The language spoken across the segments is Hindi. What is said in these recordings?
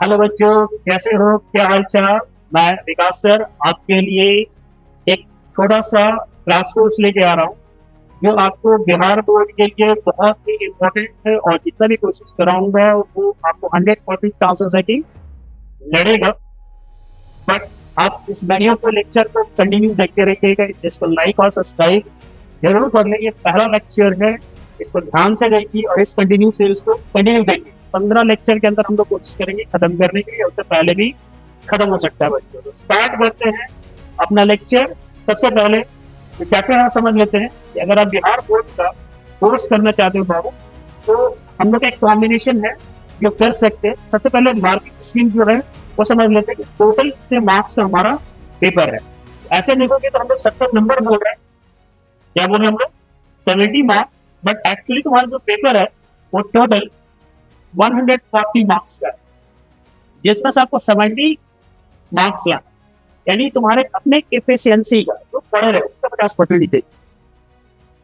हेलो बच्चों, कैसे हो? क्या हाल चाल? मैं विकास सर आपके लिए एक छोटा सा क्लास कोर्स लेके आ रहा हूँ जो आपको बिहार बोर्ड के लिए बहुत ही इम्पोर्टेंट है, और जितना भी कोशिश कराऊंगा वो आपको 100% चांसेस है कि लड़ेगा। बट आप इस वीडियो को लेक्चर को कंटिन्यू देखते रहिएगा, इसको लाइक और सब्सक्राइब जरूर कर लेंगे। पहला लेक्चर है, इसको ध्यान से देखिए और इस कंटिन्यू से इसको कंटिन्यू देखिए। 15 लेक्चर के अंदर हम लोग कोशिश करेंगे खत्म करने के लिए, उससे पहले भी खत्म हो सकता है बच्चों। तो स्टार्ट करते हैं अपना लेक्चर। सबसे पहले चैप्टर हम समझ लेते हैं कि अगर आप बिहार बोर्ड का कोर्स करना चाहते हो बाबू, तो हम लोग का एक कॉम्बिनेशन है जो कर सकते हैं। सबसे पहले मार्किंग स्कीम जो है वो समझ लेते हैं कि टोटल कितने मार्क्स का हमारा पेपर है। ऐसे देखोगे तो हम लोग 70 नंबर बोल रहे हैं, क्या बोल रहे हैं हम लोग? 70 मार्क्स, बट एक्चुअली तुम्हारा जो पेपर है वो टोटल 140 मार्क्स का है, जिसमें से आपको 70 मार्क्स लाना, यानी तुम्हारे अपने एफिशिएंसी का जो पढ़े रहे उसका 50% लीजिए।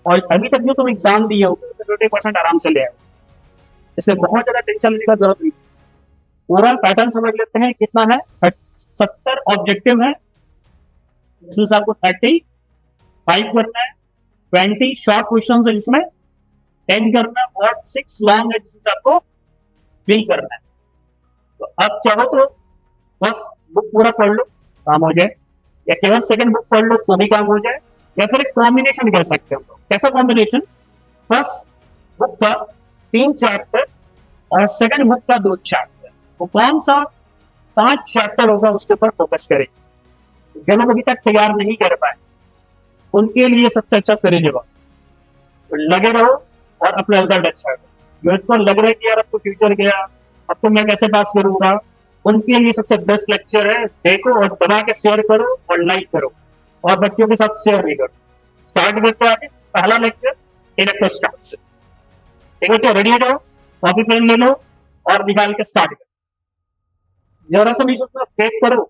और अभी तक जो तुम एग्जाम दिए हो 20% आराम से ले आओ, इसलिए बहुत ज्यादा टेंशन लेने का जरूरत नहीं। पूरा पैटर्न समझ लेते हैं कितना है। 70 ऑब्जेक्टिव है, इसमें से आपको 35 करना है, 20 शॉर्ट क्वेश्चन है जिसमें 10 करना है, और 6 लॉन्ग है जिसमें से आपको 3 करना है। तो अब चाहो तो बस बुक पूरा पढ़ लो, काम हो जाए, या केवल सेकंड बुक पढ़ लो तो भी काम हो जाए, या फिर एक कॉम्बिनेशन कर सकते हो। कैसा कॉम्बिनेशन? फर्स्ट बुक का 3 चैप्टर और सेकंड बुक का 2 चैप्टर, वो कौन सा 5 चैप्टर होगा उसके ऊपर फोकस करेंगे। जो लोग अभी तक तैयार नहीं कर पाए उनके लिए सबसे अच्छा सीरीज होगा। तो लगे रहो और अपना रिजल्ट अच्छा करो। जो इनको लग रहा है कि यार अब तो फ्यूचर गया, अब तो मैं कैसे पास करूंगा, उनके लिए सबसे बेस्ट लेक्चर है। देखो और बना के शेयर करो और लाइक करो, और बच्चों के साथ शेयर भी करो। स्टार्ट करते हैं पहला लेक्चर इलेक्ट्रोस्टैटिक्स से। ठीक है, तो रेडी हो जाओ, कॉपी पेन ले लो और निकाल के स्टार्ट करो। जरा सा भी सोचना, फेक करो,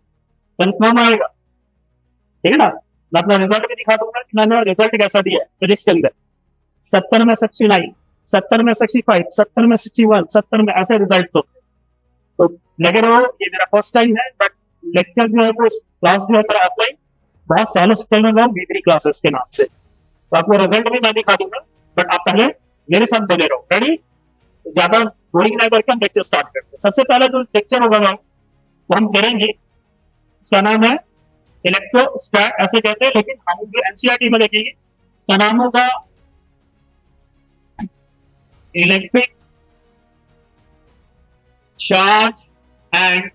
कंफर्म आएगा। ठीक है ना? मैं अपना रिजल्ट भी दिखा दूंगा कि मैंने रिजल्ट कैसा दिया है फिजिक्स के अंदर। 70 में 69, 70 में 65, 70 में 61, 70 में ऐसे रिजल्ट होते। तो लगे रहो, ये मेरा फर्स्ट टाइम है, बट लेक्चर जो है वो क्लास जो है ऑफलाइन बहुत सालों से चल रहा है B3 क्लासेस के नाम से। तो आपको रिजल्ट भी मैं दिखा दूंगा, बट आप पहले मेरे साथ बने रहो। रेडी? ज्यादा बोरिंग ना करके हम लेक्चर स्टार्ट करते हैं। सबसे पहला जो लेक्चर होगा वो हम करेंगे, उसका नाम है इलेक्ट्रोस्टैट, ऐसे कहते हैं, लेकिन हम एनसीईआरटी में देखेंगे। इसका नाम होगा इलेक्ट्रिक चार्ज एंड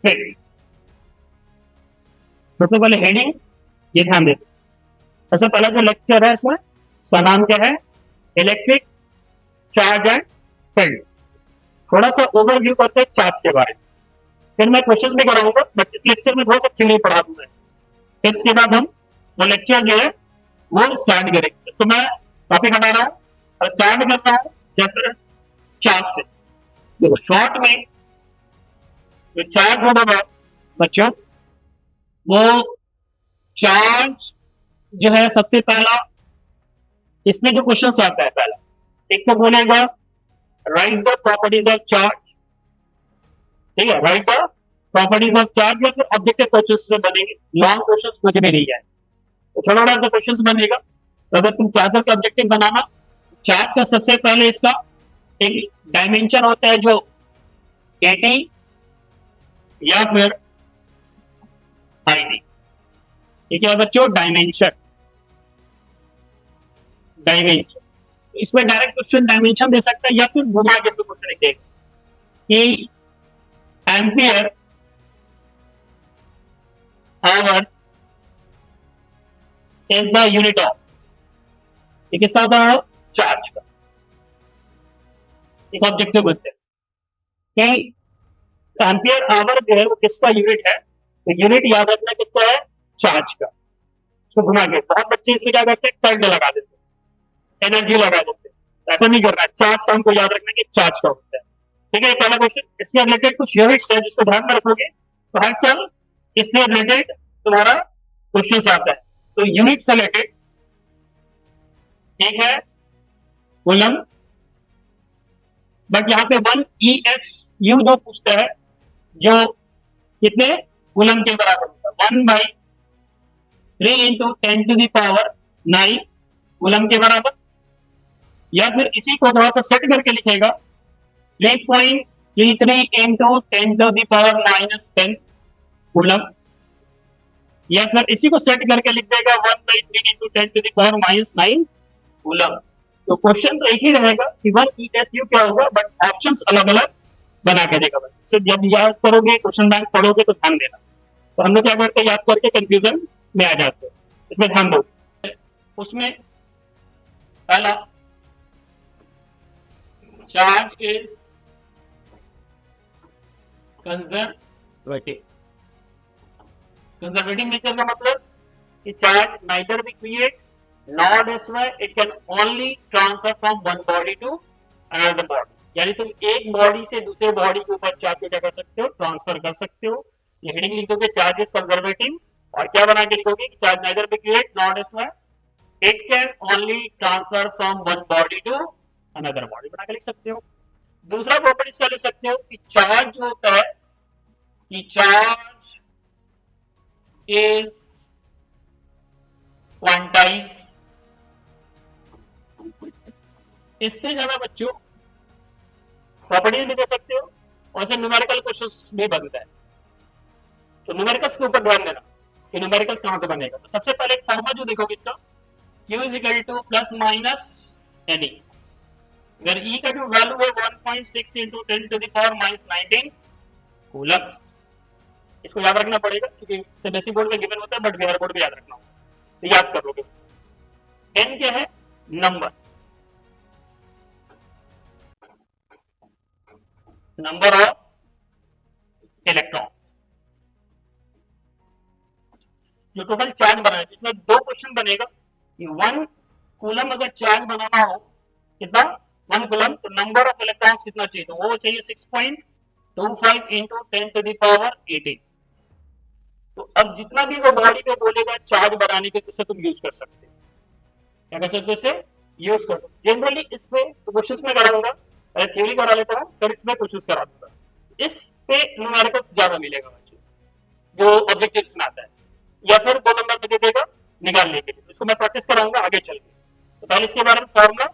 फील्ड। सबसे पहले हेडिंग ये ध्यान देते। सबसे पहला जो लेक्चर है इसमें, इसका नाम क्या है? Electric charge and field. थोड़ा सा ओवरव्यू करते हैं चार्ज के बारे में, फिर मैं क्वेश्चन भी कराऊंगा, बट इस लेक्चर में बहुत अच्छी नहीं पढ़ा दूंगा। फिर इसके बाद हम वो लेक्चर जो है वो स्टार्ट करेंगे। इसको मैं कॉपी बना रहा हूँ और स्टार्ट करता हूँ चैप्टर 4 से। देखो शॉर्ट में जो चार्ज होगा बच्चों, वो चार्ज जो है सबसे पहला इसमें जो क्वेश्चन आता है, पहला एक तो बोलेगा right the properties of charge. ठीक है, right the properties of charge, या फिर ऑब्जेक्टिव क्वेश्चन से बनेंगे, लॉन्ग क्वेश्चन कुछ भी नहीं है। तो छोटा छोटा क्वेश्चन बनेगा। तो अगर तुम चाहते हो कि ऑब्जेक्टिव बनाना, चार्ज का सबसे पहले इसका एक डायमेंशन होता है जो 80 या फिर 90। ठीक है बच्चों, डायमेंशन, डायमेंशन इसमें डायरेक्ट क्वेश्चन डायमेंशन दे सकता है, या फिर घुमा के इसको क्वेश्चन देगा कि ampere hour is the unit of, ये किसका होता है? चार्ज का। एक ऑब्जेक्टिव बनते हैं कि एम्पियर आवर जो है वो किसका यूनिट है, तो यूनिट याद रखना किसका है? चार्ज का। इसको घुमा के बहुत बच्चे इसमें क्या करते हैं? करंट लगा देते हैं, एनर्जी लगा देते हैं। ऐसा नहीं करना, चार्ज का हमको याद रखना कि चार्ज का होता है। ठीक है, पहला क्वेश्चन। इसके रिलेटेड कुछ यूनिट्स है जिसको ध्यान में रखोगे तो हर साल इससे रिलेटेड तुम्हारा क्वेश्चन आता है। तो यूनिट से रिलेटेड एक है कूलम, बट यहाँ पे 1 ES यू जो पूछता है जो कितने कूलम के बराबर होता है 1/3 इंटू 10⁻⁹ कूलम के बराबर, या फिर इसी को थोड़ा सा सेट करके लिखेगा 3.33 इंटू 10⁻⁻10 कूलम, या फिर इसी को सेट करके लिख देगा 1/3 इंटू 10⁻⁹ कूलम। तो क्वेश्चन तो एक ही रहेगा कि 1 क्या होगा, बट ऑप्शंस अलग अलग बना के देगा। तो जब याद करोगे, क्वेश्चन बैंक पढ़ोगे तो ध्यान देना। तो हम लोग क्या करते हैं, याद करके कंफ्यूजन में आ जाते हैं, इसमें ध्यान दो। उसमें पहला charge is conservative. Conservative nature का मतलब कि charge neither be create not destroy, it can only transfer from one body to another body. यानी तुम एक बॉडी से दूसरे बॉडी के ऊपर चार्ज को क्या कर सकते हो, ट्रांसफर कर सकते हो। ये हेडिंग लिखोगे चार्ज इज कंजर्वेटिव, और क्या बना के लिखोगे कि charge neither be create not destroy, it can only transfer from one body to another body, बना के लिख सकते हो। दूसरा प्रॉपर्टीज क्या लिख सकते हो कि चार्ज जो होता है कि चार्ज इज क्वांटाइज। इससे ज्यादा बच्चों प्रॉपर्टीज भी दे सकते हो, और ऐसे न्यूमेरिकल क्वेश्चंस भी बनता है। तो न्यूमेरिकल्स के ऊपर ध्यान देना कि न्यूमेरिकल्स कहां से बनेगा। तो सबसे पहले एक फॉर्मूला जो देखोगे इसका, Q is equal to plus minus NE, where E का जो वैल्यू है 1.6 into 10 to the power minus 19 coulomb. इसको याद रखना पड़ेगा क्योंकि सीबीएसई बोर्ड में गिवन होता है, बट बिहार बोर्ड में याद रखना होगा, तो याद कर लोगे। N क्या है, नंबर ऑफ इलेक्ट्रॉन। जो टोटल चार्ज बना है, इसमें दो क्वेश्चन बनेगा कि 1 कूलम अगर चार्ज बनाना हो, कितना 1 कूलम, तो नंबर ऑफ इलेक्ट्रॉन्स कितना चाहिए, तो वो चाहिए 6.25 इंटू 10 to the power 18। तो अब जितना भी वो बॉडी पे बोलेगा चार्ज बनाने के, उससे तुम यूज कर सकते हो। क्या कर सकते हो, इसे यूज कर। जनरली इस पे तो क्वेश्चंस में कराऊंगा, पहले थ्योरी करा लेता हूं, फिर इसमें क्वेश्चंस करा दूंगा। इस पे न्यूमेरिकल्स ज्यादा मिलेगा बच्चों, जो ऑब्जेक्टिव्स में आता है, या फिर 2 नंबर में दे देगा निकालने के लिए। इसको मैं प्रैक्टिस कराऊंगा आगे चल के। तो पहले इसके बारे में फॉर्मूला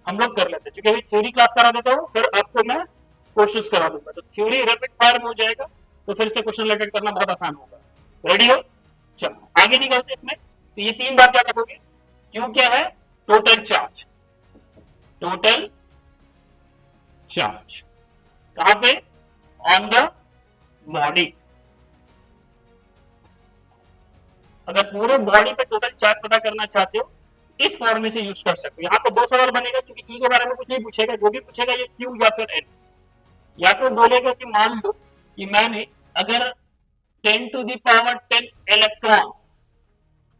हम लोग कर लेते हैं, क्योंकि अभी थ्योरी क्लास करा देता हूँ, फिर आपको मैं क्वेश्चंस करा दूंगा। तो थ्योरी रैपिड फायर में हो जाएगा, तो फिर से क्वेश्चन रिलेटेड करना बहुत आसान होगा। रेडी हो, चलो आगे निकलते इसमें। तो ये 3 बार क्या करोगे, क्यों क्या है, टोटल चार्ज। टोटल चार्ज कहां पे, ऑन द बॉडी। अगर पूरे बॉडी पे टोटल चार्ज पता करना चाहते हो, इस फॉर्मूले से यूज कर सकते हो। यहाँ पे 2 सवाल बनेगा, क्योंकि ई के बारे में कुछ नहीं पूछेगा, जो भी पूछेगा ये क्यू या फिर एन। या तो बोलेगा कि मान लो कि मैंने अगर 10 to the power 10 electrons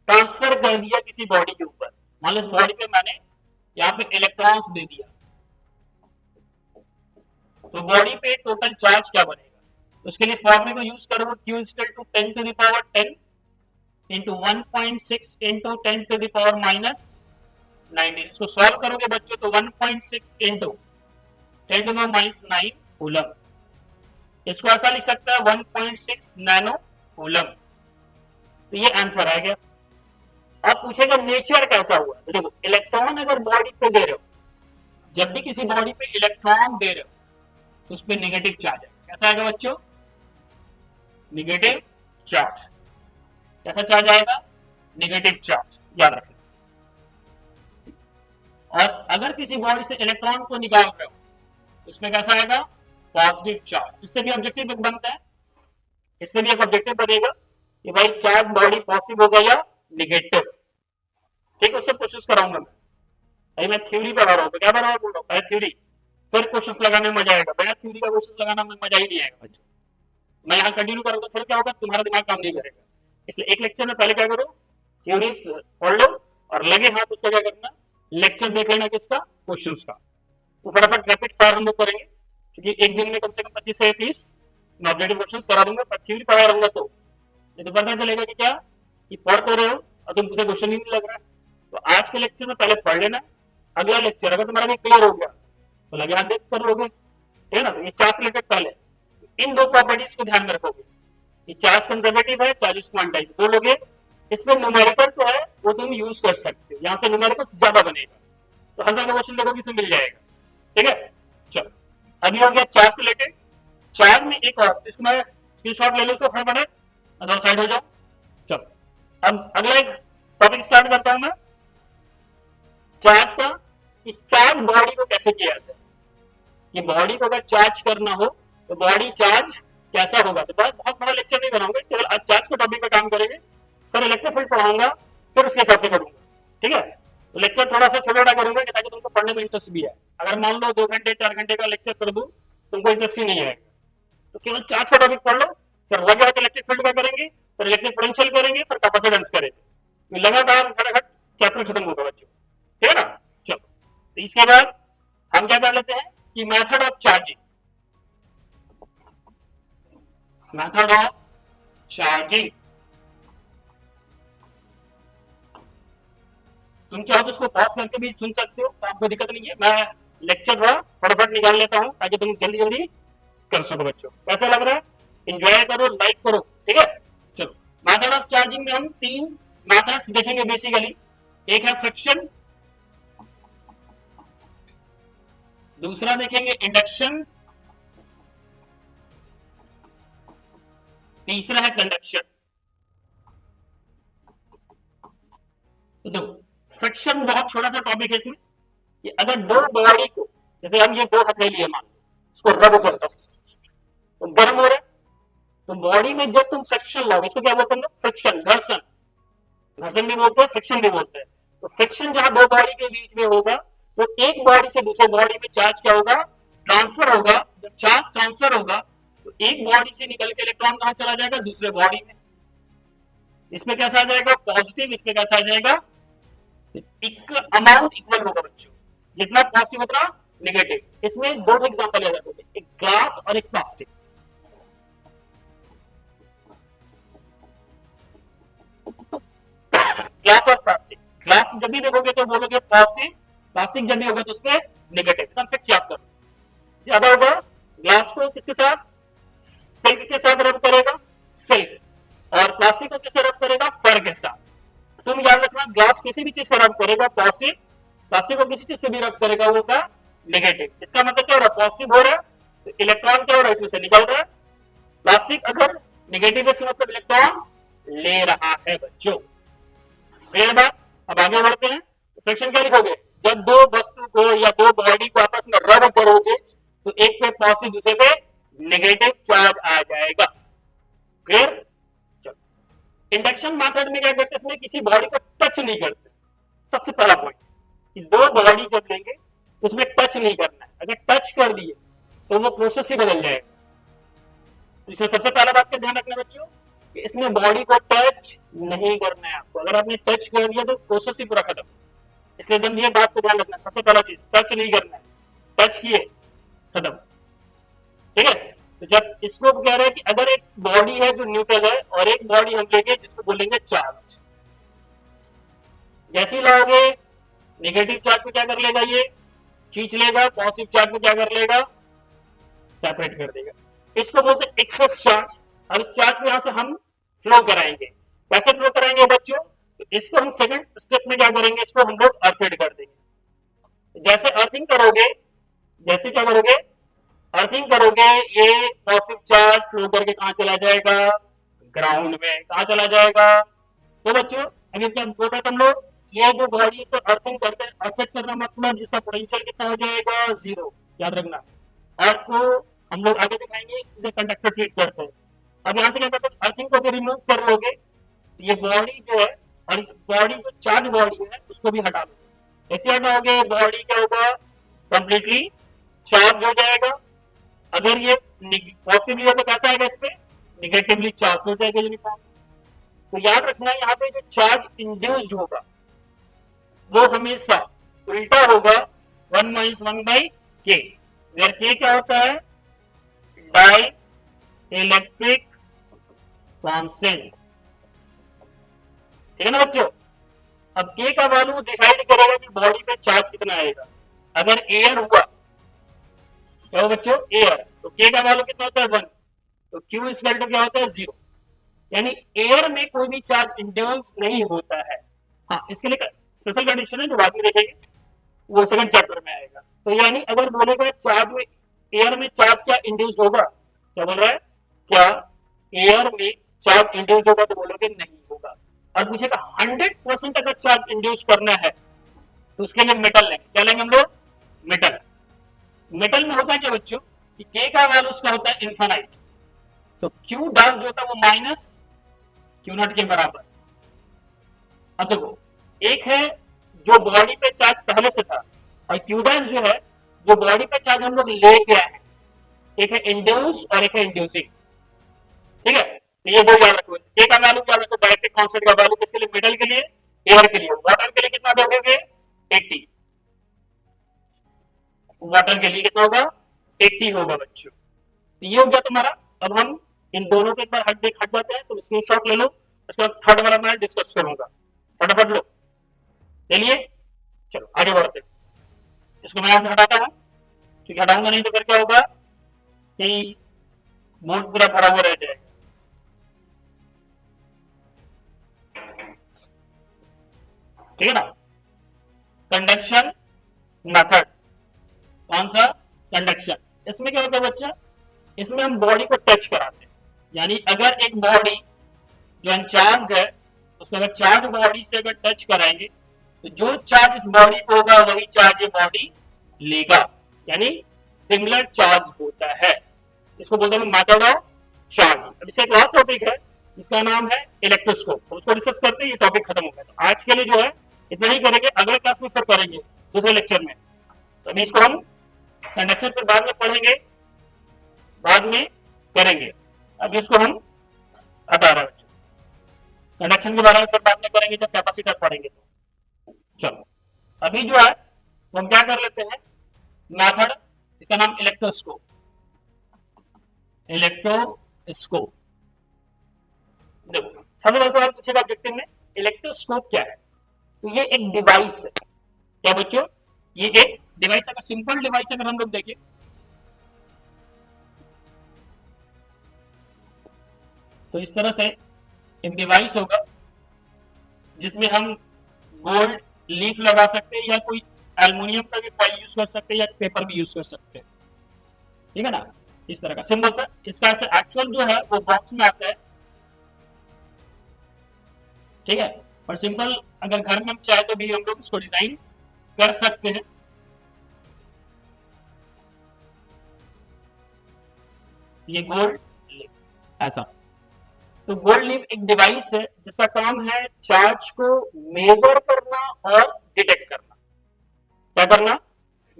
transfer कर दिया किसी बॉडी के ऊपर, मान लो इस बॉडी पे मैंने यहाँ पे इलेक्ट्रॉन्स दे दिया, तो बॉडी पे टोटल चार्ज क्या बनेगा। तो उसके लिए फॉर्मूले को यूज करोगे, Q is equal to 10 to the power 10 into 1.6 into 10 to the power minus 19। इसको सॉल्व करोगे बच्चों, तो 1.6 into 10 to the power minus 9 coulomb. इसको ऐसा लिख सकता है 1.6 नैनो कूलम। तो ये आंसर आ गया। अब पूछेगा नेचर कैसा हुआ, तो देखो इलेक्ट्रॉन अगर बॉडी पे दे रहे हो, जब भी किसी बॉडी पे इलेक्ट्रॉन दे रहे हो तो उस पर नेगेटिव चार्ज है। कैसा आएगा बच्चों, नेगेटिव चार्ज। कैसा चार्ज आएगा, नेगेटिव चार्ज, याद रखना। और अगर किसी बॉडी से इलेक्ट्रॉन को निकाल रहे हो, उसमें कैसा आएगा, पॉजिटिव चार्ज। इससे भी ऑब्जेक्टिव बनता है, इससे भी एक ऑब्जेक्टिव बनेगा कि भाई चार्ज बॉडी पॉजिटिव होगा या नेगेटिव। ठीक, उससे क्वेश्चंस कराऊंगा मैं। भाई मैं थ्योरी पढ़ा रहा हूँ, तो क्या पढ़ा बोल रहा हूँ, पहले थ्योरी, फिर क्वेश्चंस लगाने में मजा आएगा। बिना थ्योरी का क्वेश्चंस लगाना में मजा ही नहीं आएगा बच्चों। मैं यहाँ कंटिन्यू करूंगा, फिर क्या होगा, तुम्हारा दिमाग काम नहीं करेगा। इसलिए एक लेक्चर में पहले क्या करो, थ्योरी पढ़ लो, और लगे हाथ उसका क्या करना, लेक्चर देख लेना किसका, क्वेश्चंस का। तो फटाफट रैपिड फायर हम लोग करेंगे, क्योंकि एक दिन में कम से कम 25 से 30 मैं ऑब्जेक्टिव क्वेश्चंस करा दूंगा। पर थ्योरी पढ़ा रहूंगा तो पता चलेगा कि क्या, कि पढ़ तो रहे हो और तुमसे क्वेश्चन ही नहीं लग रहा है। तो आज के लेक्चर में पहले पढ़ लेना, अगला लेक्चर अगर तुम्हारा भी क्लियर हो गया तो लगे हाथ देख कर लोगे। ठीक है ना। तो ये चार्ज से रिलेटेड पहले इन दो प्रॉपर्टीज को ध्यान में रखोगे कि चार्ज कंजर्वेटिव है, चार्ज क्वांटाइज बोलोगे। इसमें न्यूमेरिकल तो है वो तुम यूज कर सकते हो, यहां से न्यूमेरिकल ज्यादा बनेगा, तो 1000 का क्वेश्चन देखोगे इसमें मिल जाएगा। ठीक है, चलो अभी हो गया चार्ज से रिलेटेड। चार्ज में एक और, इसको मैं स्क्रीनशॉट ले लो इसको फटाफट, अगर साइड हो जाओ। चलो अब अगला एक टॉपिक स्टार्ट करता हूं मैं चार्ज का, कि चार्ज बॉडी को कैसे किया जाता है, कि बॉडी को अगर चार्ज करना हो तो बॉडी चार्ज कैसा होगा। तो बहुत बड़ा लेक्चर नहीं बनाऊंगा, केवल आज चार्ज के टॉपिक पे काम करेंगे। सर इलेक्ट्रिक फील्ड पढ़ाऊंगा फिर उसके हिसाब से करूंगा, ठीक है। तो लेक्चर थोड़ा सा छोटा करूंगा ताकि तुमको पढ़ने में इंटरेस्ट भी है। अगर मान लो 2 घंटे 4 घंटे का लेक्चर कर दूं तुमको इंटरेस्ट ही नहीं आएगा, तो केवल चार्ज का टॉपिक पढ़ लो, फिर लगे हाथ इलेक्ट्रिक फील्ड का करेंगे, फिर इलेक्ट्रिक पोटेंशियल करेंगे, फिर कैपेसिटेंस करेंगे, लगातार फटाफट चैप्टर खत्म होगा बच्चों, ठीक है ना। चलो तो इसके बाद हम क्या कर लेते हैं कि method of charging, method of charging. तुम चाहो तो उसको पॉज करके भी सुन सकते हो, तो आपको दिक्कत नहीं है। मैं लेक्चर थोड़ा फटाफट निकाल लेता हूं ताकि तुम जल्दी जल्दी कर सको बच्चों। कैसा लग रहा है, एंजॉय करो, लाइक करो, ठीक है। चलो मेथड ऑफ चार्जिंग में हम 3 मेथड्स देखेंगे बेसिकली। एक है फ्रिक्शन, दूसरा देखेंगे इंडक्शन, तीसरा है कंडक्शन। तो देखो फ्रिक्शन बहुत छोटा सा टॉपिक है इसमें, कि अगर दो बॉडी को, जैसे हम ये 2 हथेली है मान लो, इसको रब करता तो गर्म हो रहा है, तो बॉडी में जब तुम फ्रिक्शन लाओगे, इसको क्या बोलते हैं फ्रिक्शन, घर्षण, घर्षण भी बोलते हैं फ्रिक्शन भी बोलते हैं। तो फ्रिक्शन जहां दो बॉडी के बीच में होगा तो एक बॉडी से दूसरे बॉडी में चार्ज क्या होगा, ट्रांसफर होगा। जब चार्ज ट्रांसफर होगा तो एक बॉडी से निकल के इलेक्ट्रॉन कहां चला जाएगा, दूसरे बॉडी में। इसमें कैसा आ जाएगा पॉजिटिव, इसमें कैसा आ जाएगा अमाउंट इक्वल होगा बच्चों, जितना पॉजिटिव उतना नेगेटिव। इसमें 2 एग्जांपल ले रहे हैं, एक ग्लास और एक प्लास्टिक। ग्लास और प्लास्टिक, ग्लास जब भी देखोगे तो बोलोगे पॉजिटिव, प्लास्टिक जब भी होगा तो उसमें नेगेटिव। कॉन्सेप्ट याद करो, ज्यादा होगा ग्लास को किसके साथ, सिल्क के साथ रब करेगा, सिल्क, और प्लास्टिक को किससे रब करेगा, फर के साथ। तुम याद रखना ग्लास किसी भी चीज से रब करेगा पॉजिटिव, प्लास्टिक को किसी चीज से भी रब करेगा वो होगा नेगेटिव। इसका मतलब क्या हो रहा है, पॉजिटिव हो रहा है तो इलेक्ट्रॉन क्या हो रहा है, इसमें से निकल रहा है। प्लास्टिक अगर नेगेटिव है मतलब इलेक्ट्रॉन ले रहा है बच्चों, क्लियर बात। अब आगे बढ़ते हैं, सेक्शन क्या लिखोगे, जब 2 वस्तु को या 2 बॉडी को आपस में रब करोगे तो एक पे पॉजिटिव दूसरे पे नेगेटिव चार्ज आ जाएगा, क्लियर। इंडक्शन मेथड में क्या करते हैं, इसमें किसी बॉडी को टच नहीं करते। सबसे पहला पॉइंट कि 2 बॉडी जब लेंगे तो उसमें टच नहीं करना है, अगर टच कर दिए तो वो प्रोसेस ही बदल जाएगा। तो इसमें सबसे पहला बात का ध्यान रखना बच्चों कि इसमें बॉडी को टच नहीं करना है आपको, अगर आपने टच कर दिया तो प्रोसेस ही पूरा खत्म। इसलिए जब ये बात को ध्यान रखना, सबसे पहला चीज टच नहीं करना है, टच किए खत्म, ठीक है। तो जब इसको कह रहे हैं कि अगर एक बॉडी है जो न्यूट्रल है और एक बॉडी हम लेंगे जिसको बोलेंगे चार्ज, जैसे ही लाओगे नेगेटिव चार्ज को क्या कर लेगा, ये खींच लेगा, पॉजिटिव चार्ज को क्या कर लेगा, सेपरेट कर देगा। इसको बोलते हैं एक्सेस चार्ज। अब इस चार्ज को यहां से हम फ्लो कराएंगे, कैसे फ्लो कराएंगे बच्चों, तो इसको हम सेकंड स्टेप में क्या करेंगे, इसको हम लोग अर्थिंग कर देंगे। जैसे अर्थिंग करोगे, जैसे क्या करोगे अर्थिंग करोगे, ये पॉजिटिव चार्ज फ्लो करके कहां चला जाएगा, ग्राउंड में। कहां चला जाएगा, तो बच्चों अभी क्या बोल रहे तुम लोग, ये जो बॉडी इसको अर्थिंग करते हैं, अर्थिंग करना मतलब जिसका पोटेंशियल कितना हो जाएगा, 0, याद रखना। अर्थ को हम लोग आगे दिखाएंगे, इसे कंडक्टर ट्रीट करते हैं। अब यहां से क्या करते हैं, अर्थिंग को भी रिमूव कर लोगे, ये बॉडी जो है और इस बॉडी जो चार्ज बॉडी है उसको भी हटा लोगे। ऐसे हटाओगे बॉडी क्या होगा, कंप्लीटली चार्ज हो जाएगा। अगर ये पॉजिटिवली हो तो कैसा आएगा, इस पे निगेटिवली चार्ज हो जाएगा यूनिफॉर्म। तो याद रखना यहाँ पे जो चार्ज इंड्यूस्ड होगा वो हमेशा उल्टा होगा 1 - 1/k, वेयर k क्या होता है, डाई इलेक्ट्रिक कांस्टेंट, ठीक है ना बच्चों। अब k का वैल्यू डिसाइड करेगा कि बॉडी पे चार्ज कितना आएगा। अगर एयर हुआ क्या हो बच्चों, एयर, तो के का वैल्यू कितना होता है 1, तो क्यू इक्वल टू क्या होता है 0, यानी एयर में कोई भी चार्ज इंड्यूस नहीं होता है। हाँ, इसके लिए स्पेशल कंडीशन है जो बाद में देखेंगे, वो सेकंड चैप्टर में आएगा। तो यानी अगर बोलेगा चार्ज में, एयर में चार्ज क्या इंड्यूस होगा, क्या बोल रहा है, क्या एयर में चार्ज इंड्यूस होगा, तो बोलोगे नहीं होगा। और पूछेगा 100% अगर चार्ज इंड्यूस करना है तो उसके लिए मेटल लेंगे, क्या लेंगे हम लोग, मेटल। मेटल में होता है क्या बच्चों कि के का वैल्यू उसका होता है इनफाइनाइट, तो क्यू डैश जो होता है वो माइनस क्यू नॉट के बराबर। अब देखो, एक है जो बॉडी पे चार्ज पहले से था, और क्यू डैश जो है जो बॉडी पे चार्ज हम लोग लेके आए हैं, एक है इंड्यूस और एक है इंड्यूसिंग, ठीक है। तो ये दो याद रखो, के का वैल्यू क्या रखो, डायरेक्ट कांस्टेंट का वैल्यू किसके लिए, मेटल के लिए, एयर के लिए। वाटर के लिए कितना दोगे, 80, वाटर के लिए कितना होगा, 80 होगा बच्चों। तो ये हो गया तुम्हारा। अब हम इन दोनों के एक बार हट जाते हैं, तो स्क्रीनशॉट ले लो, उसके बाद थर्ड वाला मैं डिस्कस करूंगा, फटाफट लो, चलिए चलो आगे बढ़ते हैं। इसको मैं यहां से हटाता हूं, क्योंकि हटाऊंगा नहीं तो फिर क्या होगा कि बोर्ड पूरा भरा हुआ रह जाएगा। ठीक है ना। कंडक्शन मेथड, कौन सा, कंडक्शन। इसमें क्या होता है बच्चा, इसमें हम बॉडी को टच कराते हैं, यानी अगर एक बॉडी जो अनचार्ज है उसको अगर चार्ज बॉडी से अगर टच कराएंगे तो जो चार्ज इस बॉडी को होगा वही चार्ज ये बॉडी लेगा, यानी सिमिलर चार्ज होता है। इसको बोलते हैं मेथड ऑफ चार्ज। अब इसका एक लास्ट टॉपिक है जिसका नाम है इलेक्ट्रोस्कोप, तो उसको डिस्कस करते हैं, ये टॉपिक खत्म हो गया। तो आज के लिए जो है इतना ही करेंगे, अगले क्लास में फिर करेंगे दूसरे लेक्चर में। तो अभी इसको हम कंडक्शन फिर बाद में पढ़ेंगे, बाद में करेंगे, अभी इसको हम हटा रहे हैं। कंडक्शन के बारे में फिर बाद में करेंगे जब कैपेसिटर पढ़ेंगे। तो चलो अभी जो है तो हम क्या कर लेते हैं, मेथड, इसका नाम इलेक्ट्रोस्कोप। इलेक्ट्रोस्कोप देखो, सबसे सवाल पूछेगा ऑब्जेक्टिव में, इलेक्ट्रोस्कोप क्या है, तो ये एक डिवाइस है। क्या बच्चों, ये एक डिवाइस है, सिंपल डिवाइस अगर हम लोग देखें तो इस तरह से एक डिवाइस होगा जिसमें हम गोल्ड लीफ लगा सकते हैं, या कोई एल्युमिनियम का भी फाइल यूज कर सकते हैं, या पेपर भी यूज कर सकते हैं, ठीक है ना। इस तरह का सिंपल सा, इसका एक्चुअल जो है वो बॉक्स में आता है, ठीक है। और सिंपल अगर घर में हम चाहे तो भी हम लोग इसको डिजाइन कर सकते हैं। ये गोल्ड लीफ ऐसा, तो गोल्ड लीफ एक डिवाइस है जिसका काम है चार्ज को मेजर करना और डिटेक्ट करना। क्या करना,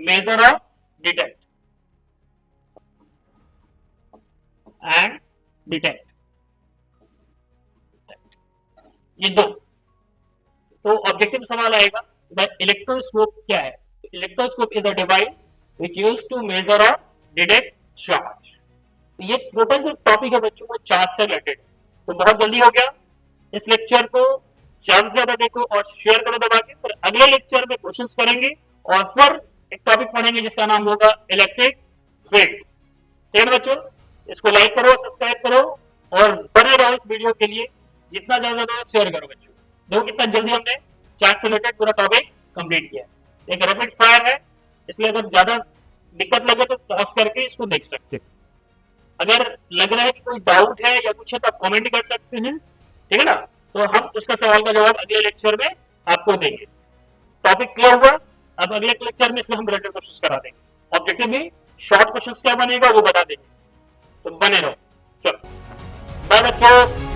मेजर और डिटेक्ट, एंड डिटेक्ट, ये दो। तो ऑब्जेक्टिव सवाल आएगा, इलेक्ट्रोस्कोप क्या है। Electroscope is a device which use to measure और डिटेक्ट चार्ज। ये टोटल जो टॉपिक है बच्चों वो चार्ज से रिलेटेड, तो बहुत जल्दी हो गया। इस लेक्चर को ज्यादा से ज्यादा देखो और शेयर करो दबा के, फिर अगले लेक्चर में क्वेश्चंस करेंगे और फिर एक टॉपिक पढ़ेंगे जिसका नाम होगा इलेक्ट्रिक फील्ड। ठीक है बच्चों, इसको लाइक करो, सब्सक्राइब करो और बने रहो इस वीडियो के लिए, जितना ज्यादा शेयर करो बच्चों। देखो कितना जल्दी हमने चार्ज से रिलेटेड पूरा टॉपिक कंप्लीट किया। एक रैपिड फायर है, इसलिए अगर ज्यादा दिक्कत लगे तो पॉज करके इसको देख सकते हैं। अगर लग रहा है कि कोई डाउट है या कुछ है तो आप कमेंट कर सकते हैं, ठीक है ना। तो हम उसका सवाल का जवाब अगले लेक्चर में आपको देंगे। टॉपिक क्लियर हुआ, अब अगले लेक्चर में इसमें हम रिलेटेड क्वेश्चंस करा देंगे। ऑब्जेक्टिव में शॉर्ट क्वेश्चंस क्या बनेगा वो बता देंगे, तो बने रहो। चलो बाय बच्चों।